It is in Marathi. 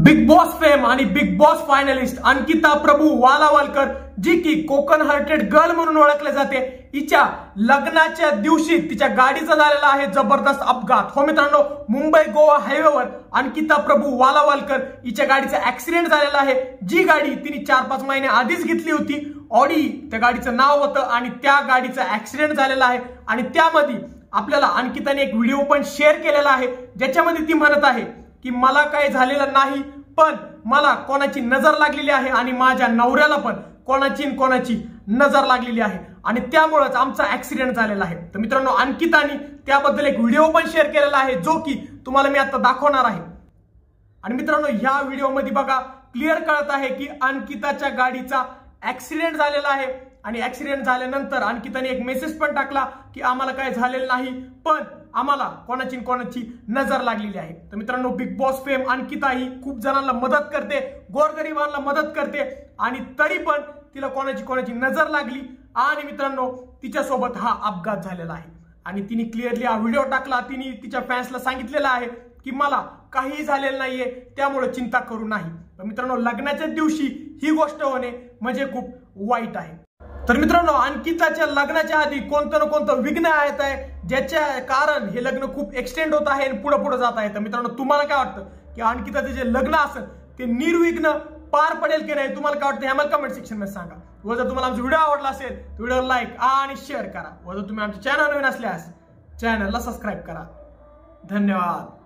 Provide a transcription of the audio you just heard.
बिग बॉस फेम आणि बिग बॉस फायनलिस्ट अंकिता प्रभू वालावलकर, जी की कोकण हार्टेड गर्ल म्हणून ओळखले जाते, हिच्या लग्नाच्या दिवशी तिच्या गाडीचा झालेला आहे जबरदस्त अपघात। हो मित्रांनो, मुंबई गोवा हायवेवर अंकिता प्रभू वालावलकर हिच्या गाडीचा ऍक्सिडेंट झालेला आहे। जी गाडी तिने 4-5 महिने आधीच घेतली होती, ऑडी त्या गाडीचं नाव होतं, आणि त्या गाडीचा ऍक्सिडेंट झालेला आहे। आणि त्यामध्ये आपल्याला अंकिताने एक व्हिडिओ पण शेअर केलेला आहे, ज्याच्यामध्ये ती म्हणत आहे की मला काही झालेलं नाही, पण मला कोणाची नजर लागलेली आहे आणि माझ्या नवऱ्याला पण कोणाची नजर लागलेली आहे, आणि त्यामुळेच आमचा ऍक्सिडेंट झालेला आहे। तर मित्रांनो, अंकिताने त्याबद्दल एक व्हिडिओ पण शेअर केलेला आहे, जो की तुम्हाला मी आता दाखवणार आहे। आणि मित्रांनो, ह्या व्हिडिओमध्ये बघा, क्लिअर कळत आहे की अंकिताच्या गाडीचा ऍक्सिडेंट झालेला आहे, आणि ऍक्सिडेंट झाल्यानंतर अंकिताने एक मेसेज पण टाकला की आम्हाला काय झालेलं नाही, पण आम्हाला कोणाची नजर लागलेली आहे। तर मित्रांनो, बिग बॉस फेम अंकिता ही खूप जणांना मदत करते, गोरगरिबांना मदत करते, आणि तरी पण तिला कोणाची नजर लागली, आणि मित्रांनो तिच्यासोबत हा अपघात झालेला आहे। आणि तिने क्लिअरली हा व्हिडिओ टाकला, तिने तिच्या फॅन्सला सांगितलेलं आहे की मला काही झालेलं नाहीये, त्यामुळे चिंता करू नाही। तर मित्रांनो, लग्नाच्या दिवशी ही गोष्ट होणे म्हणजे खूप वाईट आहे। तर मित्रांनो, अंकिताच्या लग्नाच्या आधी कोणतं ना कोणतं विघ्न येत आहे, ज्याच्या कारण हे लग्न खूप एक्सटेंड होत आहे आणि पुढे जात आहे। तर मित्रांनो, तुम्हाला काय वाटतं की अंकिताचे जे लग्न असेल ते निर्विघ्न पार पडेल की नाही? तुम्हाला काय वाटतं हे आम्हाला कमेंट सेक्शन मध्ये सांगा। व जर तुम्हाला आमचा व्हिडिओ आवडला असेल तर व्हिडिओ लाईक आणि शेअर करा, व जर तुम्ही आमच्या चॅनल नवीन असल्यास चॅनलला सबस्क्राईब करा। धन्यवाद।